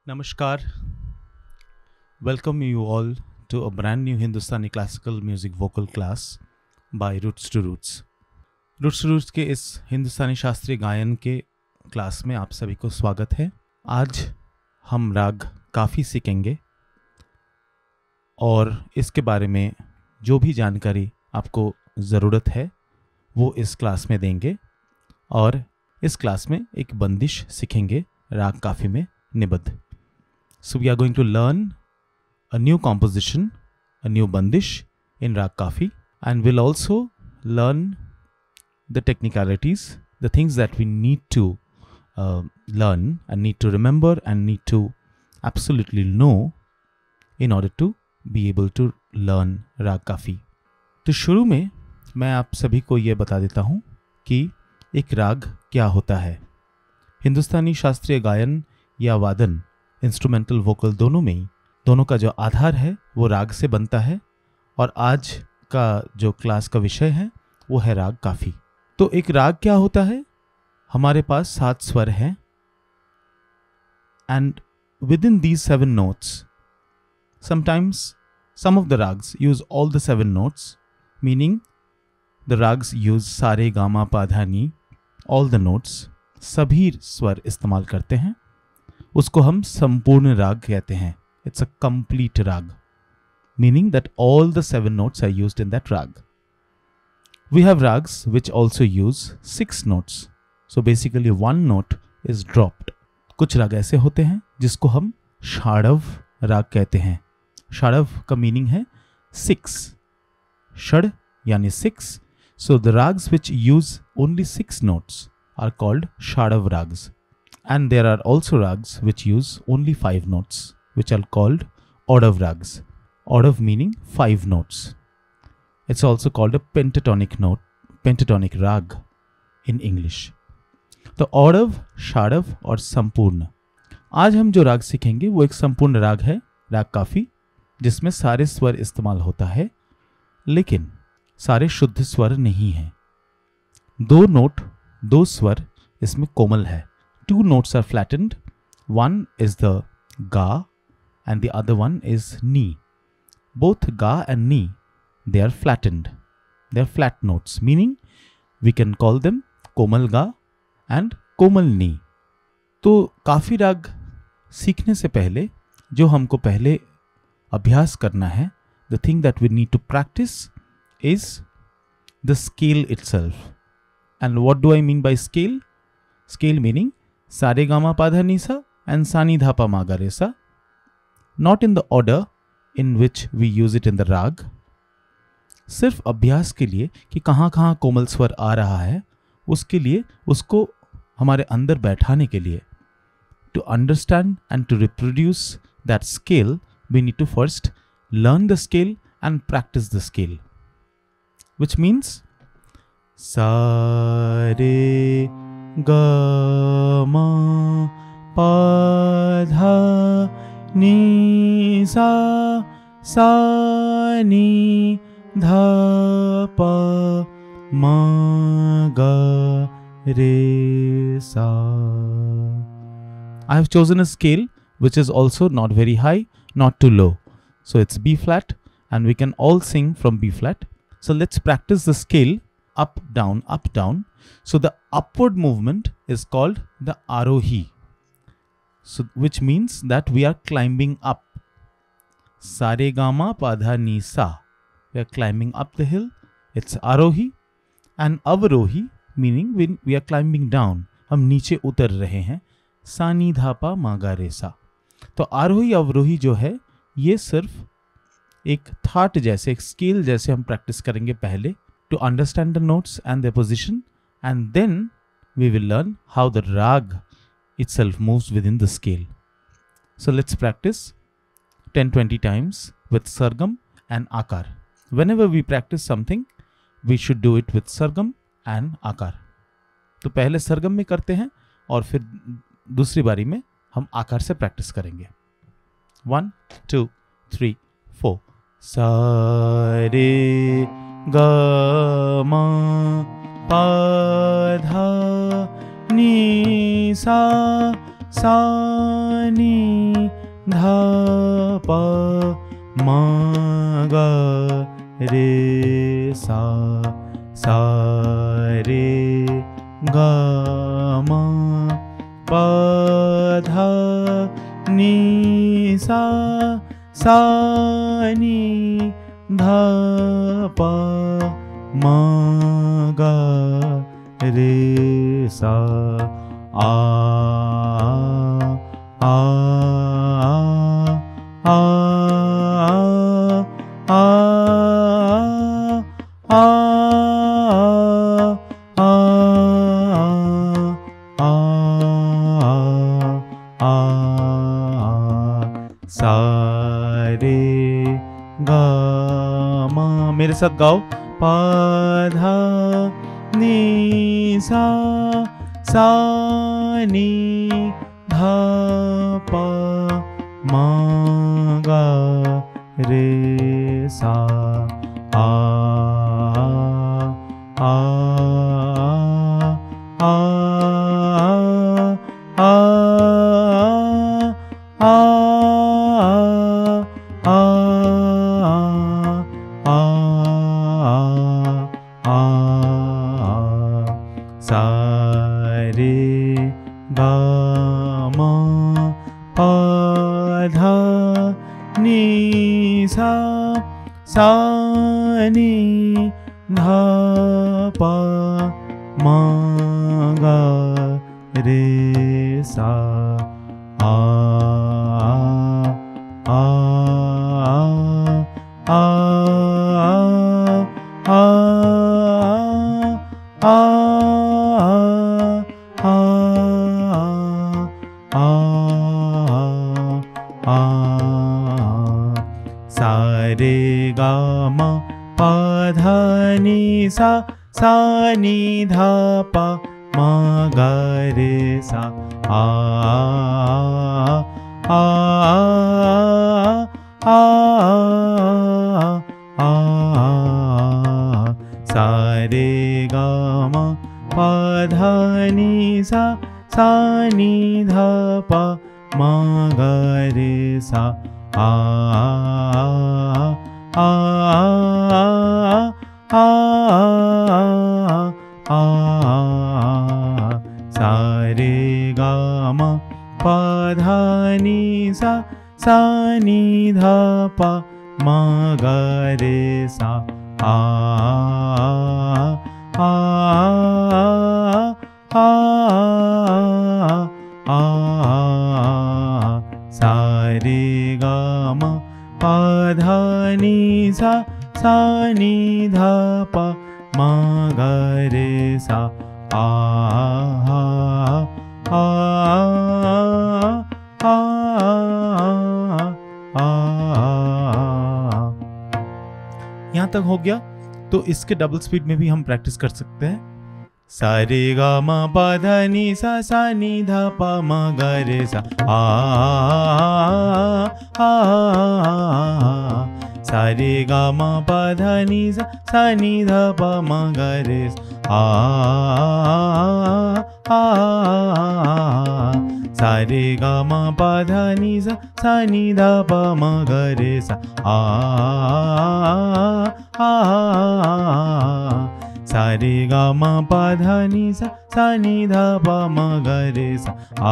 Namaskar. Welcome you all to a brand new Hindustani classical music vocal class by Roots to Roots. Roots to Roots के इस हिंदुस्तानी शास्त्रीय गायन के class में आप सभी को स्वागत है। आज हम राग काफ़ी सीखेंगे और इसके बारे में जो भी जानकारी आपको ज़रूरत है वो इस क्लास में देंगे और इस क्लास में एक बंदिश सीखेंगे राग काफ़ी में निबद्ध। So we are going to learn a new composition, a new bandish in Rag Kafi, and we'll also learn the technicalities, the things that we need to learn and need to remember and need to absolutely know in order to be able to learn Rag Kafi. तो शुरू में मैं आप सभी को ये बता देता हूँ कि एक राग क्या होता है। हिंदुस्तानी शास्त्रीय गायन या वादन इंस्ट्रूमेंटल वोकल दोनों का जो आधार है वो राग से बनता है और आज का जो क्लास का विषय है वो है राग काफी। तो एक राग क्या होता है? हमारे पास 7 स्वर हैं and with in these 7 notes sometimes some of the rags use all the 7 notes, meaning the rags use sa re ga ma pa dha ni, all the notes, सभी स्वर इस्तेमाल करते हैं। उसको हम संपूर्ण राग कहते हैं। It's a complete rag, meaning that all the 7 notes are used in that rag. We have rags which also use 6 notes. So basically one note is dropped. कुछ राग ऐसे होते हैं जिसको हम षाडव राग कहते हैं। षाडव का मीनिंग है 6, षड यानी 6. So the rags which use only 6 notes are called षाडव rags. And there are also rags which use only 5 notes, which are called Odav rags. Odav meaning 5 notes. It's also called a pentatonic rag in English. तो Odav, Shadav और संपूर्ण। आज हम जो राग सीखेंगे वो एक संपूर्ण राग है, राग काफी, जिसमें सारे स्वर इस्तेमाल होता है लेकिन सारे शुद्ध स्वर नहीं हैं। 2 स्वर इसमें कोमल है। 2 notes are flattened. One is the ga and the other one is ni. Both ga and ni, they are flattened. They are flat notes, meaning we can call them komal ga and komal ni. तो काफी राग सीखने से पहले जो हमको पहले अभ्यास करना है, the thing that we need to practice is the scale itself. And what do I mean by scale? Scale meaning सारे गामा पाधा नीसा and सानी धापा मागा रेसा, not in the order in which we use it in the rag. सिर्फ अभ्यास के लिए कि कहाँ कहाँ कोमल स्वर आ रहा है, उसके लिए उसको हमारे अंदर बैठाने के लिए, to understand and to reproduce that scale, we need to first learn the scale and practice the scale, which means सा रे ग म प ध नी सा नी ध प म ग रे सा. I have chosen a scale which is also not very high, not too low. So it's B flat and we can all sing from B flat. So let's practice the scale up, down, up, down. So the upward movement is called the Arohi. So which means that we are climbing up. Sare Gama Padha Ni Sa. We are climbing up the hill. It's Arohi. And Avarohi meaning when we are climbing down. हम नीचे उतर रहे हैं. सानी धापा मागा रेसा. तो आरोही अवरोही जो है ये सिर्फ एक थाट जैसे, एक स्केल जैसे हम प्रैक्टिस करेंगे पहले, to understand the notes and their position, and then we will learn how the rag itself moves within the scale. So let's practice 10-20 times with sargam and akar. Whenever we practice something, we should do it with sargam and akar. तो पहले सरगम में करते हैं और फिर दूसरी बारी में हम आकार से प्रैक्टिस करेंगे. 1 2 3 4. सा रे ग म प ध नी सा नी धा पा मा गा रे सा सा रे गा मा पा धा नी सा सा नी धा पा मा गा रे सा आ आ आ आ आ सा रे गा मा, मेरे साथ गाओ, पा धा नी सा सा नी धा पा मा गा रे सा आ आ आ आ सा रे गा मा पा धा नी सा सा नी धा पा मा गा रे सा आ आ आ आ सा रे गा मा पा धा नी सा सा नी धा पा मा गा रे सा आ आ आ आ सा रे गा मा पा धा नी सा सा नी धा पा मा गा रे सा आ आ आ आ सा रे गा मा पा धा नी सा सा नी धा पा मा गा रे सा आ आ आ आ सा रे गा मा पा धा नी सा सा नी धा पा मा गा रे सा आ आ आ आ। यहाँ तक हो गया, तो इसके डबल स्पीड में भी हम प्रैक्टिस कर सकते हैं। सा रे गा मा पा धा नी सा सा नी धा पा मा गा रे सा आ आ सा रे गा मा पा धा नी सा सा नी धा पा मा गा रे सा आ सा रे गा मा पा धा नी सा सा नी धा पा मा गा रे सा आ सा रे गा मा पा धा नी सा सा नी धा पा मा गा रे सा आ।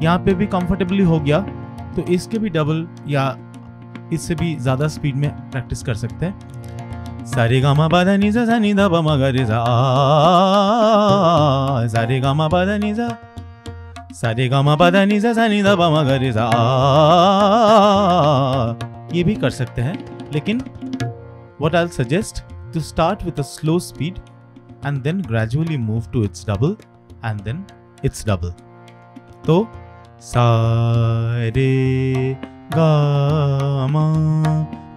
यहाँ पे भी कंफर्टेबली हो गया, तो इसके भी डबल या इससे भी ज्यादा स्पीड में प्रैक्टिस कर सकते हैं। सा रे गा मा पा धा नी सा सा नी धा पा मा गा रे सा आ सा रे गा मा पा धा नी सा सा रे गा मा पा धा नी सा सा नी धा पा मा गा रे सा आ। ये भी कर सकते हैं, लेकिन what I'll suggest to start with a slow speed and then gradually move to its double and then its double. तो सा रे गा मा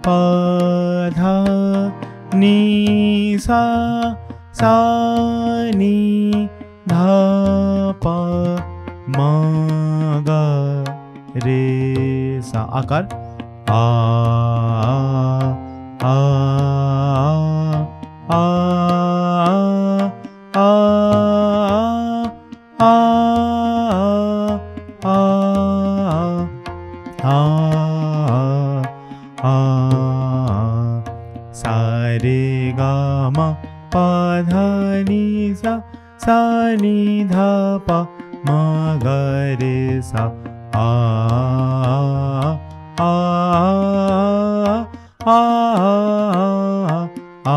पा धा नी सा सा नी धा पा मा गा रे सा आकार आ आ आ आ आ आ आ सा रे गा मा पा धा नी सा सा नी धा पा मा गा रे सा आ आ आ आ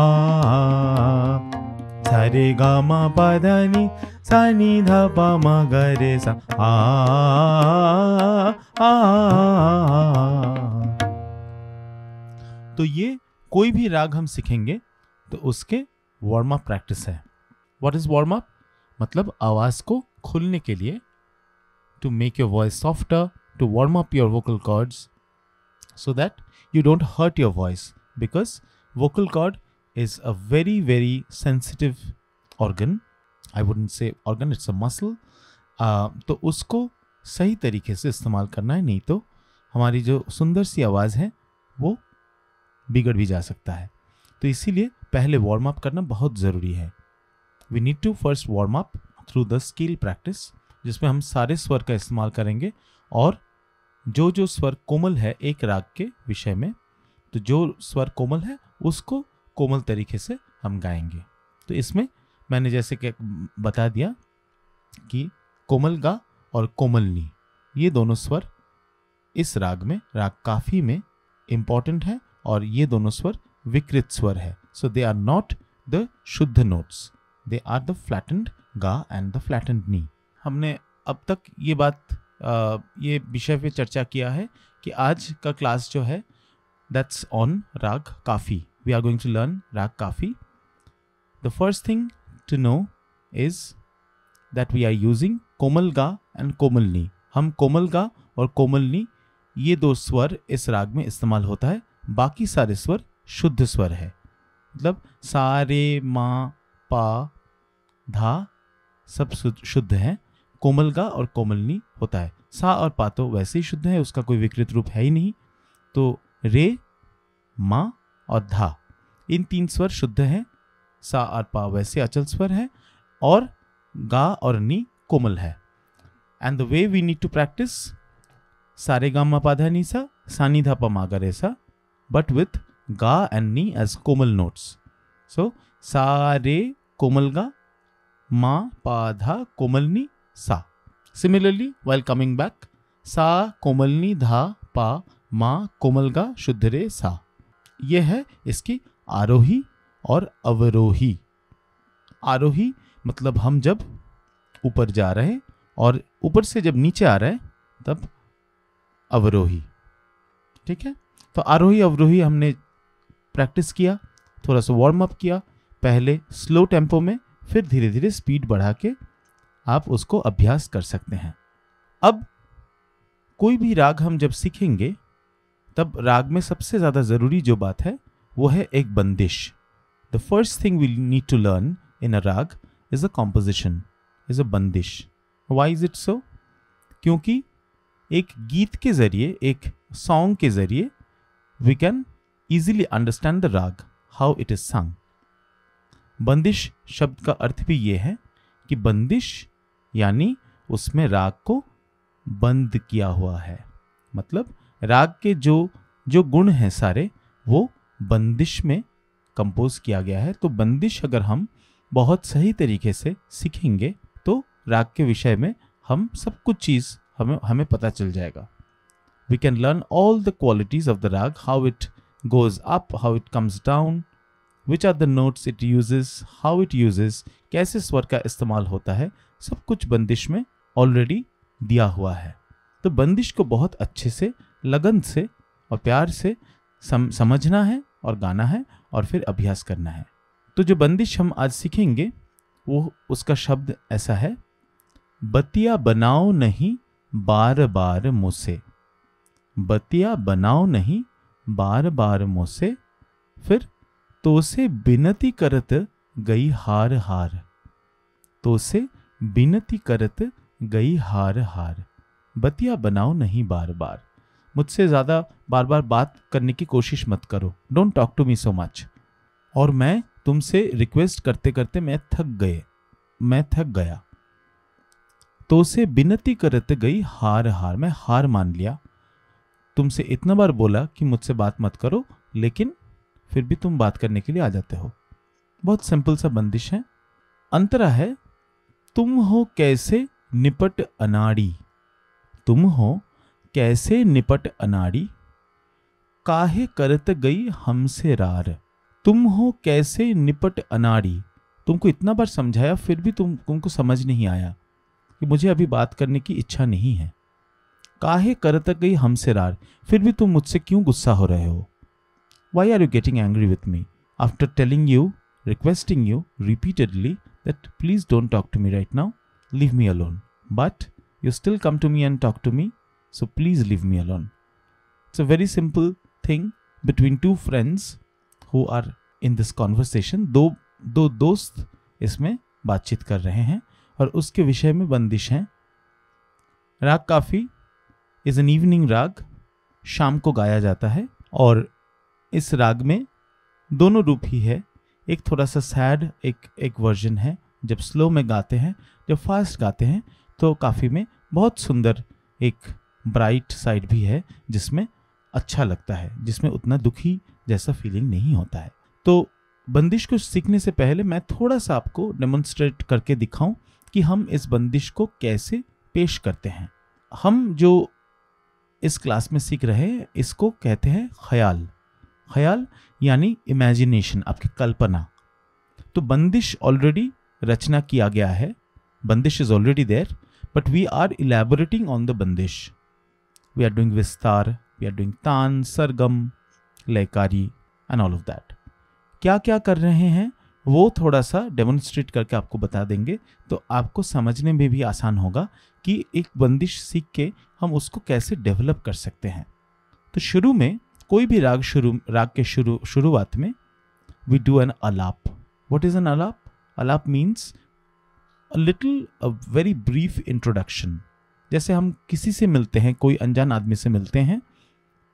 सा रे गा मा पा धा नी सा नी धा पा मा गा रे सा आ आ। तो ये कोई भी राग हम सीखेंगे तो उसके वार्म अप प्रैक्टिस है। What is warm up? मतलब आवाज को खोलने के लिए, to make your voice softer, to warm up your vocal cords so that you don't hurt your voice, because vocal cord is a very very sensitive organ. I wouldn't say organ, it's a muscle. तो उसको सही तरीके से इस्तेमाल करना है, नहीं तो हमारी जो सुंदर सी आवाज़ है वो बिगड़ भी जा सकता है। तो इसीलिए पहले वार्म अप करना बहुत ज़रूरी है। We need to first warm up through the scale practice, जिसमें हम सारे स्वर का इस्तेमाल करेंगे और जो जो स्वर कोमल है एक राग के विषय में, तो जो स्वर कोमल है उसको कोमल तरीके से हम गाएंगे। तो इसमें मैंने जैसे कि बता दिया कि कोमल गा और कोमल नी, ये दोनों स्वर इस राग में, राग काफी में इम्पॉर्टेंट है, और ये दोनों स्वर विकृत स्वर है। So they are not the शुद्ध notes, they are the flattened Ga and the flattened Ni. हमने अब तक ये बात ये विषय पे चर्चा किया है कि आज का क्लास जो है that's on raag Kafi. We are going to learn raag Kafi. The first thing to know is that we are using komal गा एंड कोमल नी। हम कोमल गा और कोमल नी ये दो स्वर इस राग में इस्तेमाल होता है, बाकी सारे स्वर शुद्ध स्वर है। मतलब सा रे मा पा धा सब शुद्ध है, कोमल गा और कोमल नी होता है। सा और पा तो वैसे ही शुद्ध है, उसका कोई विकृत रूप है ही नहीं। तो रे, मा और धा, इन तीन स्वर शुद्ध हैं। सा और पा वैसे अचल स्वर है, और गा और नी कोमल है। And the way we need to practice Sa Re गा मा पा धा नी सा, सा नी धा पा मा ga re sa, but with ga and ni as komal notes. So sa re कोमल गा, मा पा धा कोमल नी सा। Similarly, while coming back, सा कोमल नी धा पा मा कोमल गा शुद्ध रे सा। यह है इसकी आरोही और अवरोही। आरोही मतलब हम जब ऊपर जा रहे हैं, और ऊपर से जब नीचे आ रहे हैं तब अवरोही। ठीक है, तो आरोही अवरोही हमने प्रैक्टिस किया, थोड़ा सा वार्म अप किया, पहले स्लो टेम्पो में, फिर धीरे धीरे स्पीड बढ़ा के आप उसको अभ्यास कर सकते हैं। अब कोई भी राग हम जब सीखेंगे तब राग में सबसे ज्यादा जरूरी जो बात है वो है एक बंदिश। The first thing we need to learn in a raag is a composition, is a bandish. Why is it so? क्योंकि एक गीत के जरिए, एक सॉन्ग के जरिए we can easily understand the raag, how it is sung. बंदिश शब्द का अर्थ भी ये है कि बंदिश यानी उसमें राग को बंद किया हुआ है। मतलब राग के जो गुण हैं सारे वो बंदिश में कंपोज किया गया है। तो बंदिश अगर हम बहुत सही तरीके से सीखेंगे तो राग के विषय में हम सब कुछ चीज़ हमें पता चल जाएगा। We can learn all the qualities of the raag, how it goes up, how it comes down, which are the notes it uses, how it uses, कैसे स्वर का इस्तेमाल होता है, सब कुछ बंदिश में ऑलरेडी दिया हुआ है। तो बंदिश को बहुत अच्छे से, लगन से और प्यार से समझना है और गाना है और फिर अभ्यास करना है। तो जो बंदिश हम आज सीखेंगे वो उसका शब्द ऐसा है, बतिया बनाओ नहीं बार बार मुझसे। बतिया बनाओ नहीं बार बार मुझसे, फिर तो से बिनती करत गई हार हार। तो से बिनती करत गई हार हार। बतिया बनाओ नहीं बार बार, मुझसे ज़्यादा बार बार बात करने की कोशिश मत करो, don't talk to me so much. और मैं तुमसे रिक्वेस्ट करते करते मैं थक गया। तो से बिनती करत गई हार हार, मैं हार मान लिया। तुमसे इतना बार बोला कि मुझसे बात मत करो, लेकिन फिर भी तुम बात करने के लिए आ जाते हो। बहुत सिंपल सा बंदिश है। अंतरा है, तुम हो कैसे निपट अनाड़ी, तुम हो कैसे निपट अनाड़ी, काहे करत गई हमसे रार। तुम हो कैसे निपट अनाड़ी, तुमको इतना बार समझाया फिर भी तुमको समझ नहीं आया कि मुझे अभी बात करने की इच्छा नहीं है। काहे करत गई हमसे रार, फिर भी तुम मुझसे क्यों गुस्सा हो रहे हो। Why are you getting angry with me after telling you, requesting you repeatedly that please don't talk to me right now, leave me alone. But you still come to me and talk to me, so please leave me alone. It's a very simple thing between two friends who are in this conversation. दो दोस्त इसमें बातचीत कर रहे हैं और उसके विषय में बंदिश है। राग काफी इज एन इवनिंग राग, शाम को गाया जाता है और इस राग में दोनों रूप ही है। एक थोड़ा सा सैड एक वर्जन है जब स्लो में गाते हैं, जब फास्ट गाते हैं तो काफ़ी में बहुत सुंदर एक ब्राइट साइड भी है जिसमें अच्छा लगता है, जिसमें उतना दुखी जैसा फीलिंग नहीं होता है। तो बंदिश को सीखने से पहले मैं थोड़ा सा आपको डेमोन्स्ट्रेट करके दिखाऊं कि हम इस बंदिश को कैसे पेश करते हैं। हम जो इस क्लास में सीख रहे हैं इसको कहते हैं ख्याल। ख्याल यानी इमेजिनेशन, आपकी कल्पना। तो बंदिश ऑलरेडी रचना किया गया है, bandish is already there, but we are elaborating on the bandish. We are doing vistaar, we are doing taan, sargam, laykari and all of that. क्या क्या कर रहे हैं वो थोड़ा सा डेमोन्स्ट्रेट करके आपको बता देंगे, तो आपको समझने में भी आसान होगा कि एक बंदिश सीख के हम उसको कैसे डेवलप कर सकते हैं। तो शुरू में कोई भी राग के शुरुआत में वी डू एन आलाप। व्हाट इज एन आलाप? आलाप means a very brief introduction. जैसे हम किसी से मिलते हैं, कोई अनजान आदमी से मिलते हैं,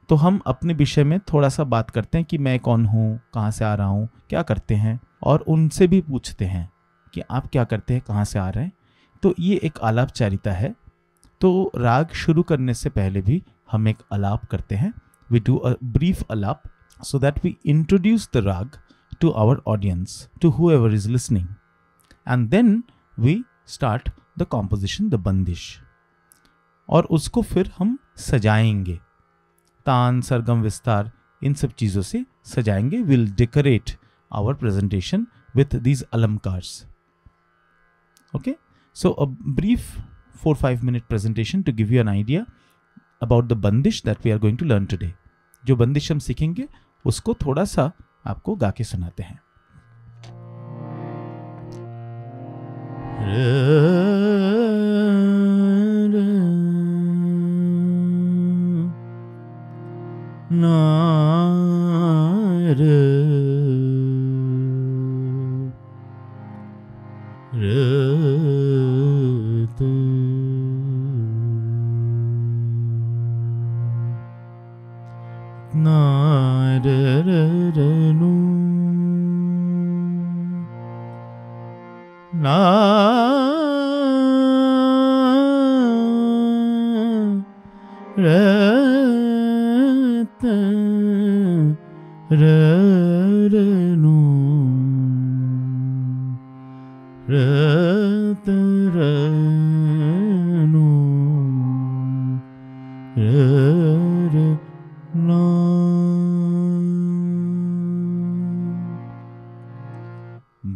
तो हम अपने विषय में थोड़ा सा बात करते हैं कि मैं कौन हूँ, कहाँ से आ रहा हूँ, क्या करते हैं, और उनसे भी पूछते हैं कि आप क्या करते हैं, कहाँ से आ रहे हैं। तो ये एक आलापचारिता है। तो राग शुरू करने से पहले भी हम एक आलाप करते हैं। We do a brief alap so that we introduce the rag to our audience, to whoever is listening. And then we start the composition, the bandish. और उसको फिर हम सजाएंगे, तान, सरगम, विस्तार, इन सब चीज़ों से सजाएंगे। We'll decorate our presentation with these alamkars. Okay? So a brief 4-5 minute presentation to give you an idea about the bandish that we are going to learn today. जो बंदिश हम सीखेंगे उसको थोड़ा सा आपको गा के सुनाते हैं।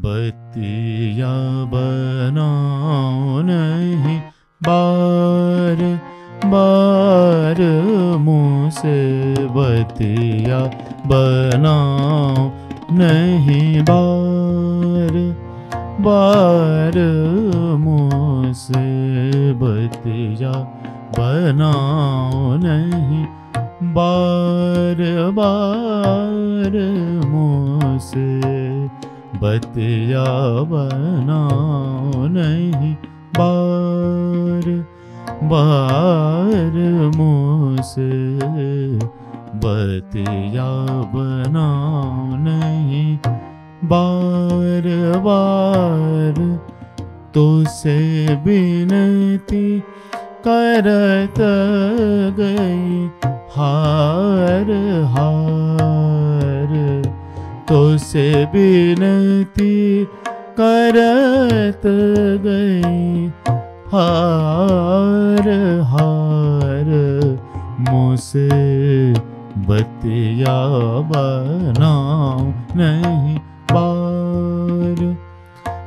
बतिया बनाओ नहीं बार बार मुँह से, बतिया बनाओ नहीं बार बार मुँह से, बतिया बनाओ नहीं बार बार मुँह से, बतिया बनाओ नहीं बार बार मुँह से, बतिया बनाओ नहीं बार बार। तो से बिनती करत गई हार हार तो से विनती करत गई, हार हार मुझसे बतिया बनाओ नहीं बार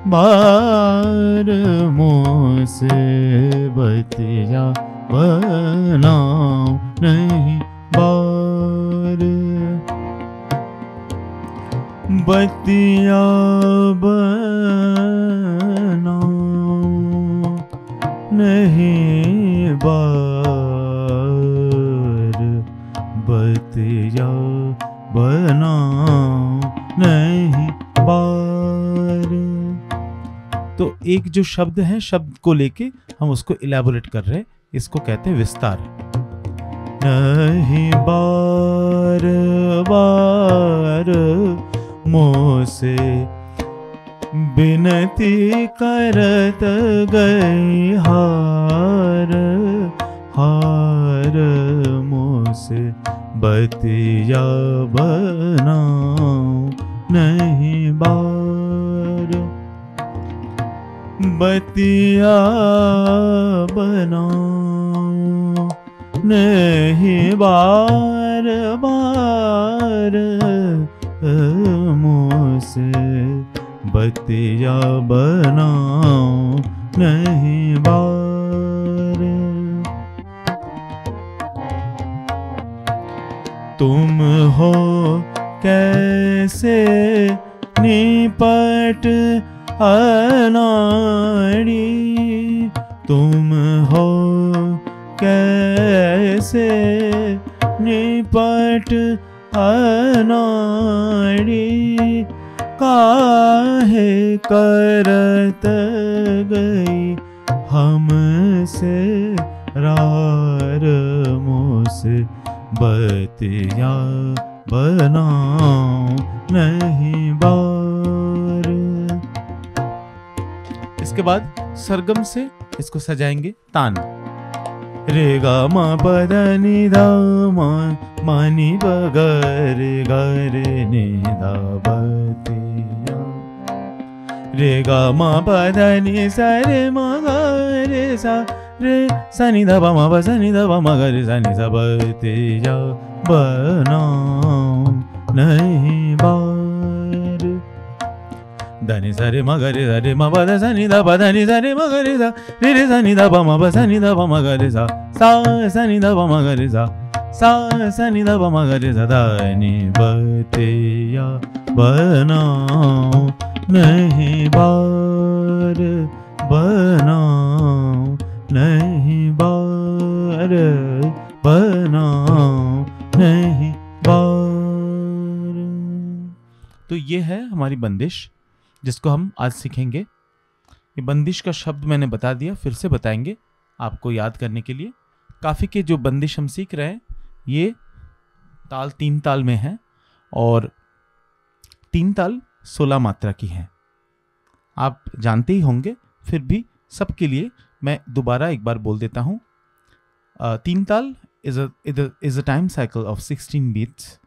बार, मुझसे बतिया बनाओ नहीं बार, बतिया बनाओ नहीं बार, बतिया बनाओ नहीं बार। तो एक जो शब्द है, शब्द को लेके हम उसको इलैबोरेट कर रहे हैं, इसको कहते हैं विस्तार। नहीं बार बार मुझसे विनती करत गई, हार हार मुझसे बतिया बनाओ नहीं बार, बतिया बनाओ नहीं बार बार, मुझसे बतिया बनाओ नहीं बार। तुम हो कैसे निपट अनाड़ी, तुम हो कैसे निपट अनाड़ी, काहे करत गई हमसे रार, मुझसे बतिया बनाओ नहीं बार। इसके बाद सरगम से इसको सजाएंगे तान। रे गा मा पद नि धा मा मा नि प ग रे ग रे नि धा बतिया, रे गा मा पद नि सा रे मा ग रे सा रे सा नि धा पा मा प सा नि धा पा मा ग रे सा नि सा बतिया बनाओ नहीं बार। धनि सा रे मा ग रे सा रे मा प सा नि धा पा धा नि सा रे मा ग रे सा रे रे सा नि धा पा मा प सा नि धा पा मा ग रे सा सा नि धा पा मा ग रे सा सा नि धा पा मा ग रे सा, धनि बतिया बनाओ नहीं बार, बनाओ नहीं बार, बनाओ नहीं बार। तो ये है हमारी बंदिश जिसको हम आज सीखेंगे। ये बंदिश का शब्द मैंने बता दिया, फिर से बताएंगे आपको याद करने के लिए। काफ़ी के जो बंदिश हम सीख रहे हैं ये ताल 3 ताल में है और 3 ताल 16 मात्रा की है, आप जानते ही होंगे, फिर भी सबके लिए मैं दोबारा एक बार बोल देता हूँ। 3 ताल is a time cycle of 16 beats,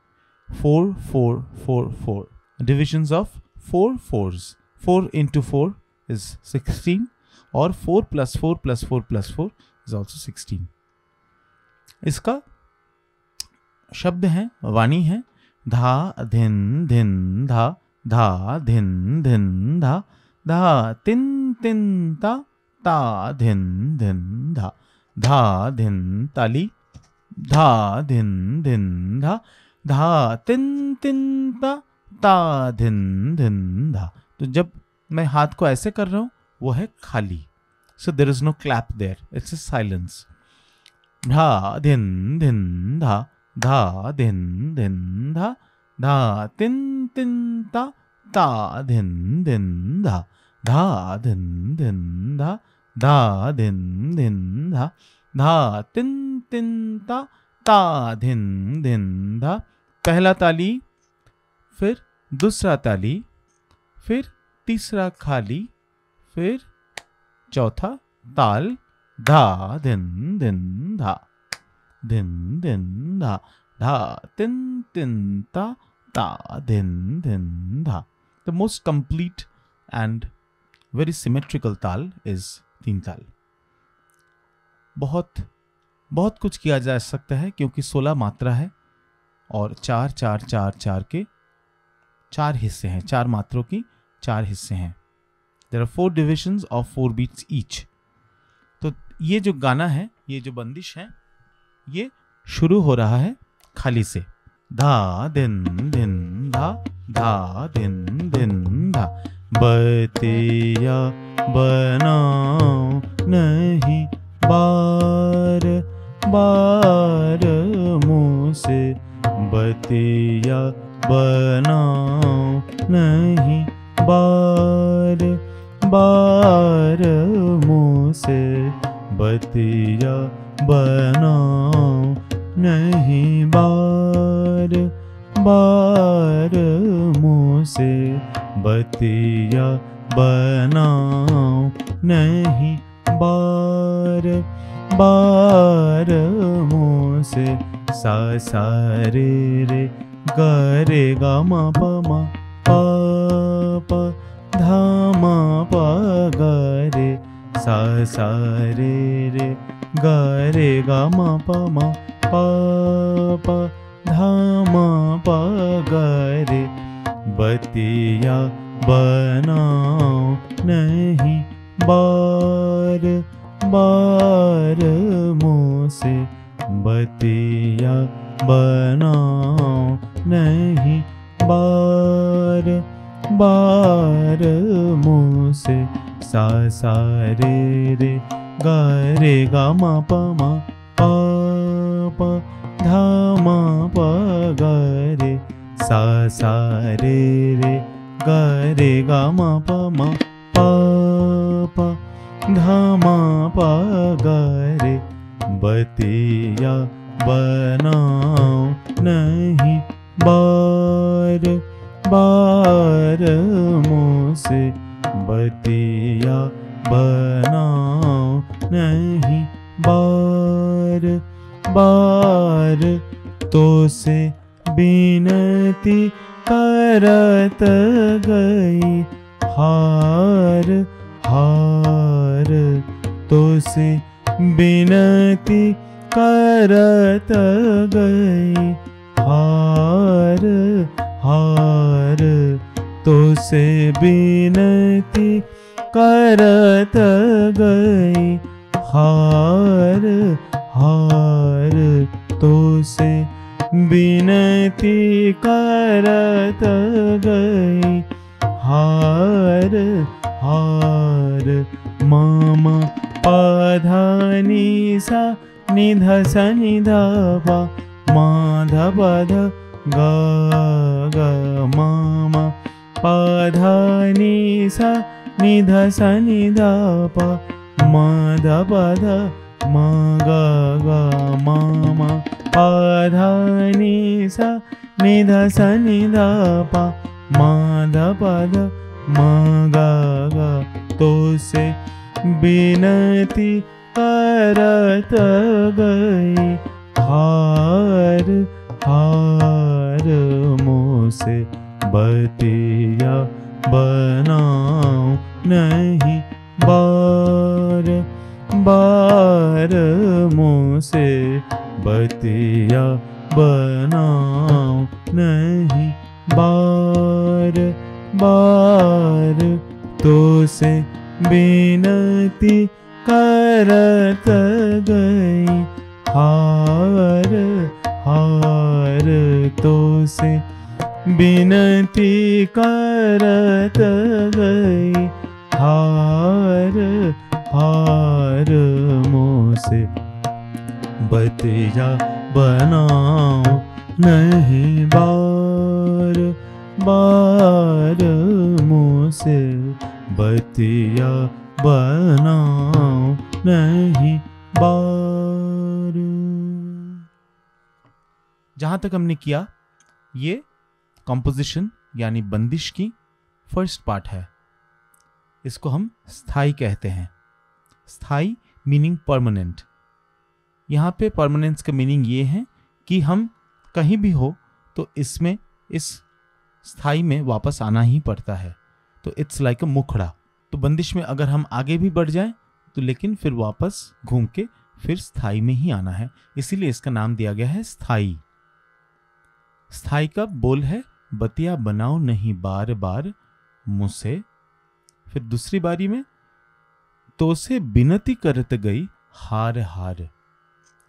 4 4 4 4 divisions of 4 4s, 4 into 4 is 16 और 4 plus 4 plus 4 plus 4 is also 16। इसका शब्द है, वाणी है, धा धिन धिन धा, धा धिन धिन धा, धा तिन तिन ता, ता धिन धिन धा, धा धिन ताली, धा धिन धिन धा, धा तिन तिन ता, ता धिन धिन धा। तो जब मैं हाथ को ऐसे कर रहा हूँ वो है खाली, so there is no clap there, it's a silence. धा धिन धिन धा, धा धिन धिन धा, धा तिन तिन ता, ता धिन धिन धा, धा धिन धिन धा, धा धिन धिन धा, धा तिन तिन ता, ता धिन धिन धा। पहला ताली, फिर दूसरा ताली, फिर तीसरा खाली, फिर चौथा ताल, धा धिन धिन धा। धिन धिन धा, धा तिन तिन ता, ता धिन धिन धा. The most complete and very symmetrical ताल is तीन ताल. बहुत बहुत कुछ किया जा सकता है क्योंकि 16 मात्रा है और 4 4 4 4 के 4 हिस्से हैं, 4 मात्रों की 4 हिस्से हैं. There are 4 divisions of 4 beats each. तो ये जो गाना है, ये जो बंदिश है, ये शुरू हो रहा है खाली से. धा दिन दिन धा, धा दिन दिन धा. बतिया बनाओ नहीं बार बार मुँह से. बतिया बनाओ नहीं बार बार मुँह से. बतिया बनाओ नहीं बार बार मुँह से. बतिया बनाओ नहीं बार बार मुँह से. सा सा रे रे ग रे ग म प म प प धा म प ग रे. सा सा रे रे ग रे ग म प म प प धा म प ग रे. बतिया बनाओ नहीं बार बार मुँह से. बतिया बनाओ नहीं बार बार मुँह से. सा सा रे रे ग रे ग म प म प प धा म प ग रे. सा सा रे रे ग रे ग म प म प प धा म प ग रे. बतिया बनाओ नहीं बार बार मुँह से. बतिया बनाओ नहीं बार बार. तो से बिनती करत गई हार हार. तो से बिनती करत गई हार हार. तो से बिनती करत गई हार हार. तो से बिनती करत गई हार हार. मामा पधानी सा निध सा निध पा माध पध ग ग. मामा पधानी सा निध सा निध पा माध पध म ग ग. मामा पधानी सा निध सा निध पा माध पध म ग ग. तो से बिनती करत गई हार हार मुँह से. बतिया बनाओ नहीं बार बार मुँह से. बतिया बनाओ नहीं बार बार. तो से बिनती करत गई हार हार. तो से बिनती करत गई हार हार मुँह से. बतिया बनाओ नहीं बार बार मुँह से. बतिया बनाओ नहीं बार. जहां तक हमने किया, ये कंपोजिशन यानी बंदिश की फर्स्ट पार्ट है. इसको हम स्थाई कहते हैं. स्थाई मीनिंग परमानेंट, यहाँ पे परमानेंस का मीनिंग ये है कि हम कहीं भी हो तो इसमें इस स्थाई में वापस आना ही पड़ता है। तो इट्स लाइक अ मुखड़ा। तो बंदिश में अगर हम आगे भी बढ़ जाएं तो लेकिन फिर वापस घूम के फिर स्थाई में ही आना है, इसीलिए इसका नाम दिया गया है स्थाई। स्थाई का बोल है बतिया बनाओ नहीं बार बार मुझसे। फिर दूसरी बारी में तो से बिनती करत गई हार हार।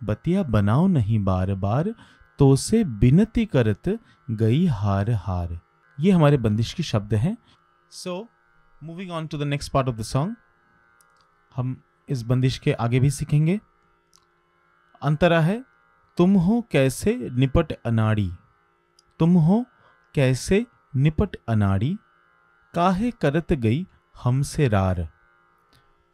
बतिया बनाओ नहीं बार बार तो से बिनती करत गई हार हार। ये हमारे बंदिश की शब्द हैं। So moving on to the next part of the song, हम इस बंदिश के आगे भी सीखेंगे। अंतरा है तुम हो कैसे निपट अनाड़ी। तुम हो कैसे निपट अनाड़ी काहे करत गई हमसे रार।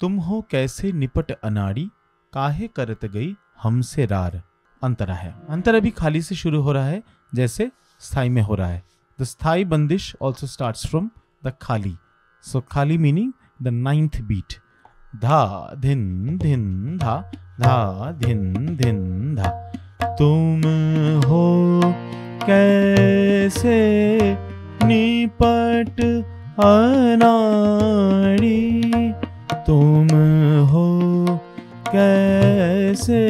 तुम हो कैसे निपट अनाड़ी काहे करत गई हमसे रार। अंतरा है, अंतरा भी खाली से शुरू हो रहा है जैसे स्थाई में हो रहा है। द स्थाई बंदिश ऑल्सो स्टार्ट्स फ्रॉम द खाली। सो खाली मीनिंग द 9th बीट। धा धिन धिन धा, धा धिन धिन धा। तुम हो कैसे निपट अनाड़ी। तुम हो कैसे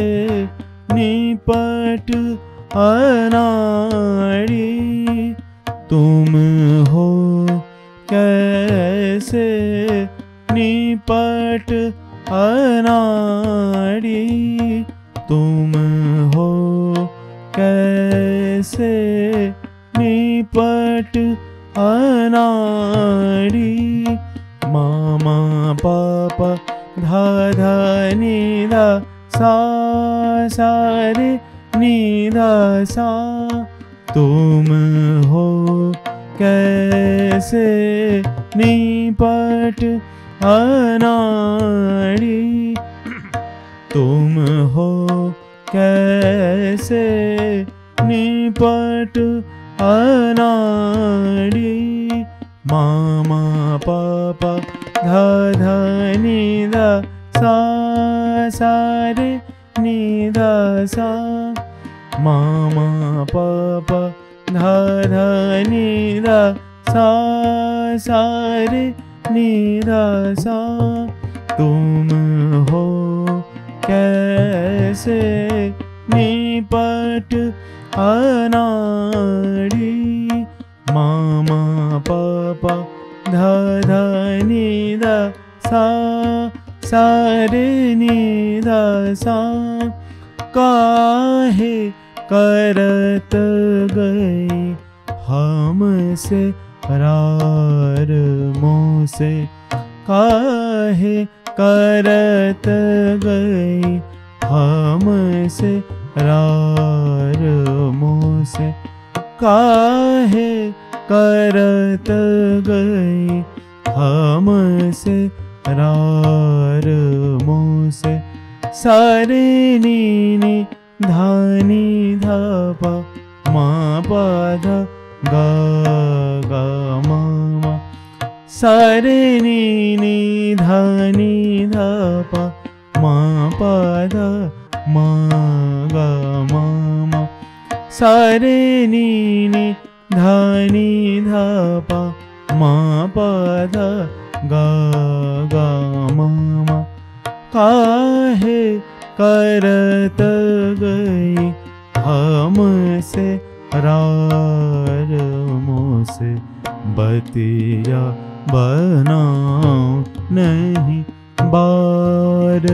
निपट अनाड़ी। तुम हो कैसे निपट अनाड़ी। तुम हो कैसे निपट अनाड़ी। मामा पापा धा धा नी धा सा सा रे नी धा सा। तुम हो कैसे निपट अनाड़ी। तुम हो कैसे निपट अनाड़ी। मामा पापा धा धा नी धा सा सा रे नी धा सा। मामा पापा धा धा नी धा सा सा रे नी धा सा। तुम हो कैसे निपट अनाड़ी। मामा पापा धा धा नी धा सा सा रे नी धा सा। काहे करत गई हमसे रार मुँह से। काहे करत गई हमसे रार मुँह से। काहे करत गई हमसे रार मुँह से। सारे नीनी धानी धापा माँ पाधा गा गा मामा। सारे नीनी धानी धापा माँ पाधा माँ गा मामा। सारे नीनी धानी धापा माँ पाधा गा गा मामा। काहे करत गई हमसे रार मुँह से। बतिया बनाओ नहीं बार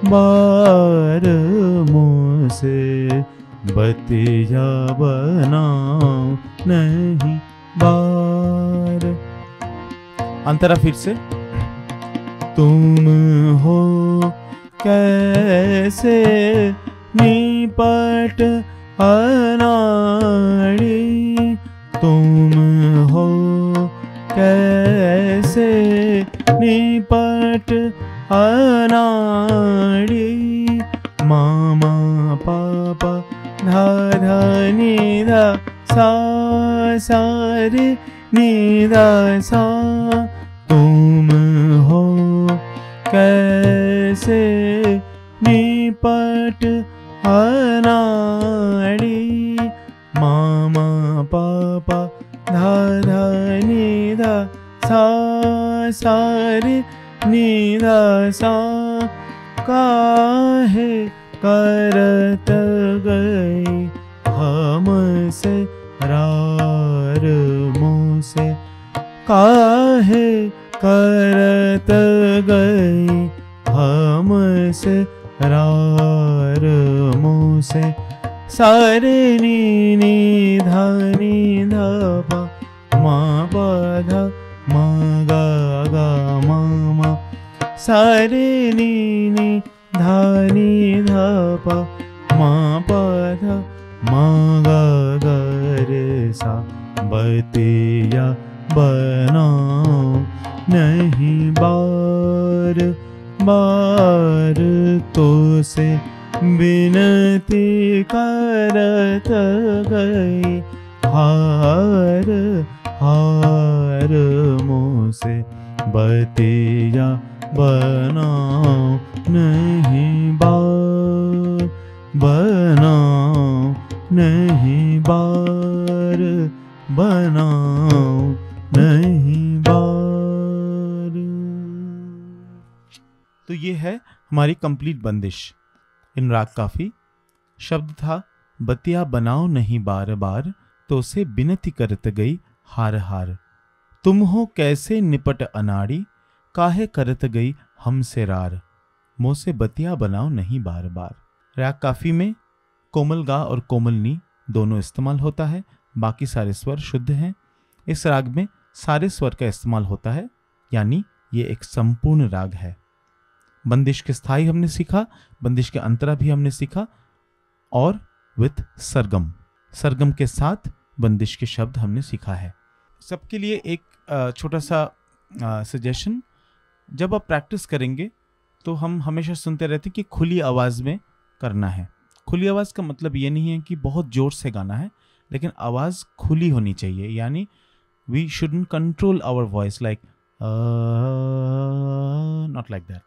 बार मुँह से। बतिया बनाओ नहीं बार। अंतरा फिर से। तुम हो कैसे निपट अनाड़ी। तुम हो कैसे निपट अनाड़ी। मामा पापा धा धा नी धा सा सा रे नी धा सा। तुम हो कैसे निपट अनाड़ी मा मा पा पा धा धा नि धा सा सा रे नि धा सा काहे करत गई हमसे रार मुझसे काहे करत गई हमसे रार मुझसे सारे नी नी धा पा मा पा धा मा गा गा मा मा सारे नी नी धा पा मा पा धा मा गा गा रे सा बतिया बनाओ नहीं बार बार तो से विनती करत गई हार हार मुझसे बतिया बनाओ नहीं बार बनाओ नहीं बार बनाओ नहीं बार। तो ये है हमारी कंप्लीट बंदिश इन राग काफी। शब्द था बतिया बनाओ नहीं बार बार तो से बिनती करत गई हार हार। तुम हो कैसे निपट अनाड़ी काहे करत गई हमसे रार। मुँह से बतिया बनाओ नहीं बार बार। राग काफी में कोमल गा और कोमल नी दोनों इस्तेमाल होता है, बाकी सारे स्वर शुद्ध हैं। इस राग में सारे स्वर का इस्तेमाल होता है, यानी ये एक संपूर्ण राग है। बंदिश के स्थाई हमने सीखा, बंदिश के अंतरा भी हमने सीखा, और विथ सरगम, सरगम के साथ बंदिश के शब्द हमने सीखा है। सबके लिए एक छोटा सा सजेशन, जब आप प्रैक्टिस करेंगे तो हम हमेशा सुनते रहते हैं कि खुली आवाज़ में करना है। खुली आवाज़ का मतलब ये नहीं है कि बहुत ज़ोर से गाना है, लेकिन आवाज़ खुली होनी चाहिए, यानी we shouldn't control our voice like not like that.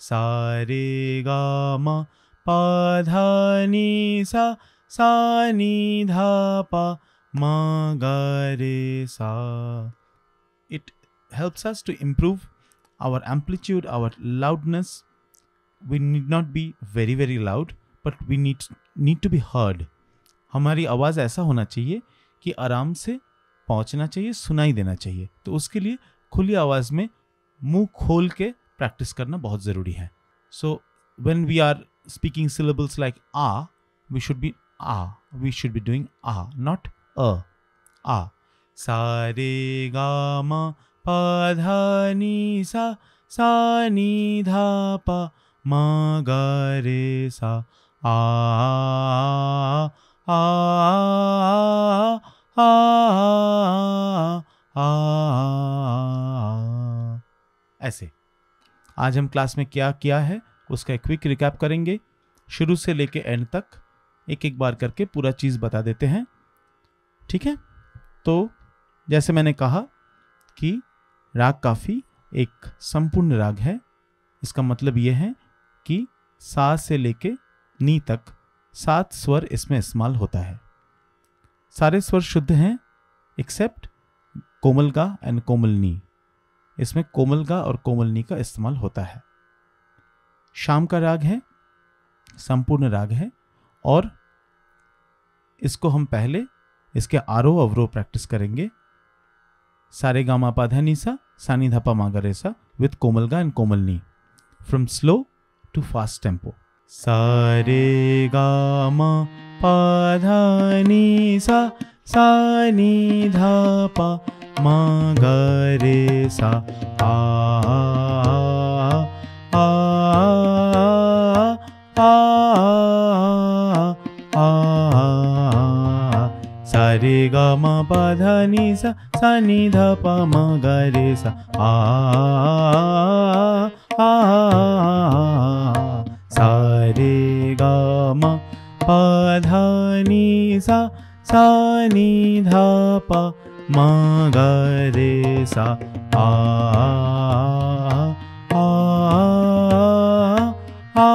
सारे गा मा पा धा नी सा सा नी धा पा मा गा रे सा। It helps us to improve our amplitude, our loudness. We need not be very very loud, but we need to be heard. हमारी आवाज़ ऐसा होना चाहिए कि आराम से पहुंचना चाहिए, सुनाई देना चाहिए। तो उसके लिए खुली आवाज़ में मुंह खोल के प्रैक्टिस करना बहुत ज़रूरी है। So when we are speaking syllables like a, we should be doing a, not a. A. सा रे गा मा पा धा नी सा सा नी धा पा मा गा रे सा। आ आ आ आ ऐसे। आज हम क्लास में क्या किया है उसका एक क्विक रिकैप करेंगे, शुरू से लेके एंड तक एक एक बार करके पूरा चीज़ बता देते हैं, ठीक है। तो जैसे मैंने कहा कि राग काफी एक संपूर्ण राग है। इसका मतलब ये है कि सा से लेके नी तक 7 स्वर इसमें इस्तेमाल होता है। सारे स्वर शुद्ध हैं एक्सेप्ट कोमल गा एंड कोमल नी। इसमें कोमल गा और कोमल नी का इस्तेमाल होता है। शाम का राग है, संपूर्ण राग है, और इसको हम पहले इसके आरोह अवरोह प्रैक्टिस करेंगे। सारे गा मा पा धा नी सा सा नी धा पा मा गा रे सा विथ कोमल गा and komal Ni, from slow to fast tempo. सारे गा मा पा धा नी सा सा नी धा पा मा गा रे सा। आ आ आ आ सारे गा मा पा धा नी सा सा नी धा पा मा गा रे सा। आ आ सारे गा मा पा धा नी सा सा नी धा पा मा गा रे सा आ आ आ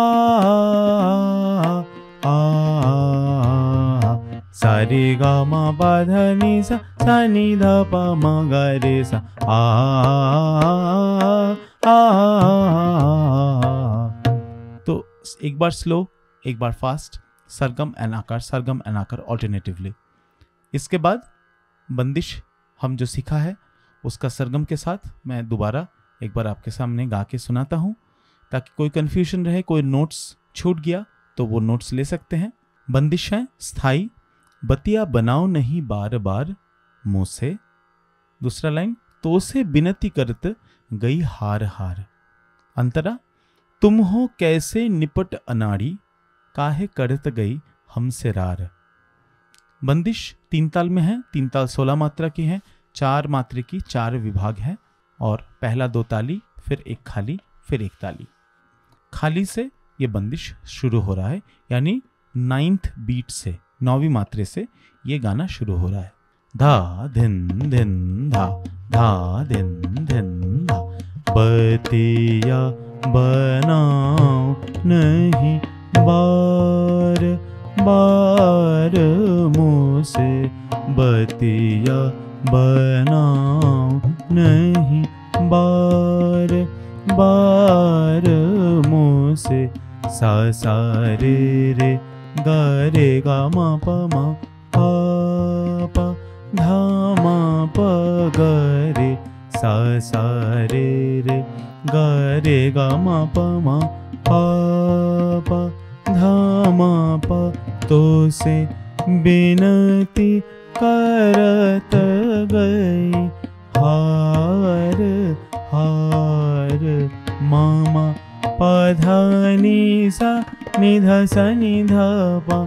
आ सा रे गा मा पा धा नि सा सा नि धा पा मा गा रे सा आ आ। तो एक बार स्लो, एक बार फास्ट, सरगम एंड आकार ऑल्टरनेटिवली। इसके बाद बंदिश हम जो सीखा है उसका सरगम के साथ मैं दोबारा एक बार आपके सामने गा के सुनाता हूँ, ताकि कोई कंफ्यूजन रहे, कोई नोट्स छूट गया तो वो नोट्स ले सकते हैं। बंदिश है स्थाई, बतिया बनाओ नहीं बार बार मुँह से। दूसरा लाइन, तो से बिनती करत गई हार हार। अंतरा, तुम हो कैसे निपट अनाड़ी, काहे करत गई हमसे रार। बंदिश 3 ताल में है, 3 ताल 16 मात्रा की है, 4 मात्रा की 4 विभाग है, और पहला 2 ताली, फिर एक खाली, फिर एक ताली। खाली से ये बंदिश शुरू हो रहा है, यानी 9th बीट से, 9वीं मात्रे से ये गाना शुरू हो रहा है। धा धिन धिन धा, धा धिन धिन धा। बतिया बनाओ नहीं बार बार मुँह से, बतिया बनाओ नहीं बार बार मुँह से। सा सा रे गा रे गा मा पा मा पा धा मा पा गा रे। सा सा रे गा रे गा मा पा धा मा पा। तो से बिनती करत गई हार हार। मामा पधा नि सा नि धा सा नि धा पा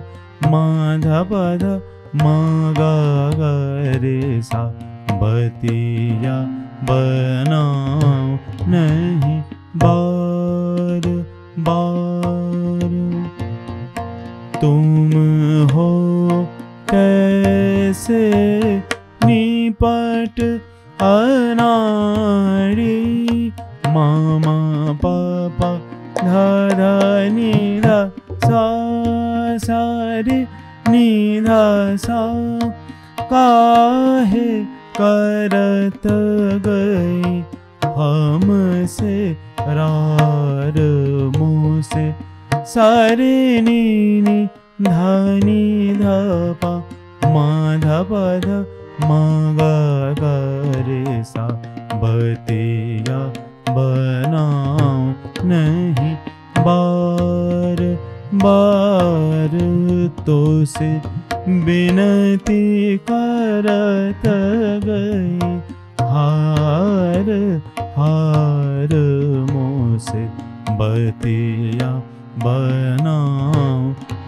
मा धा पा धा मा गा गा रे सा। बतिया बनाओ नहीं बार बार, तुम हो कैसे निपट अनाड़ी। मामा पापा धा धा नि धा सा सा रे नि धा सा। काहे करत गई हमसे रार मुँह से। सारे नी धा नि धा पा मा धा पा धा मा गा गा रे सा। बतिया बनाओ नहीं बार बार, तो से बिनती करत गई हार हार मुँह से। बतिया बनाओ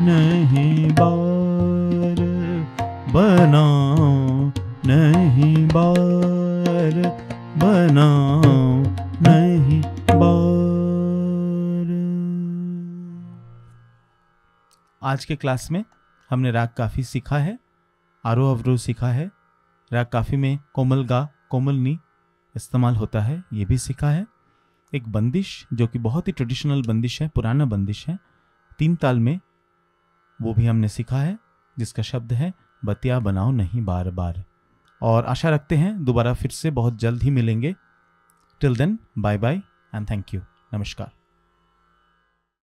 नहीं बार बनाओ नहीं बार बनाओ नहीं बार। आज के क्लास में हमने राग काफी सीखा है, आरोह अवरोह सीखा है, राग काफी में कोमल गा कोमल नी इस्तेमाल होता है ये भी सीखा है। एक बंदिश जो कि बहुत ही ट्रेडिशनल बंदिश है, पुराना बंदिश है, 3 ताल में, वो भी हमने सीखा है, जिसका शब्द है बतिया बनाओ नहीं बार बार। और आशा रखते हैं दोबारा फिर से बहुत जल्द ही मिलेंगे। Till then bye bye and thank you. नमस्कार।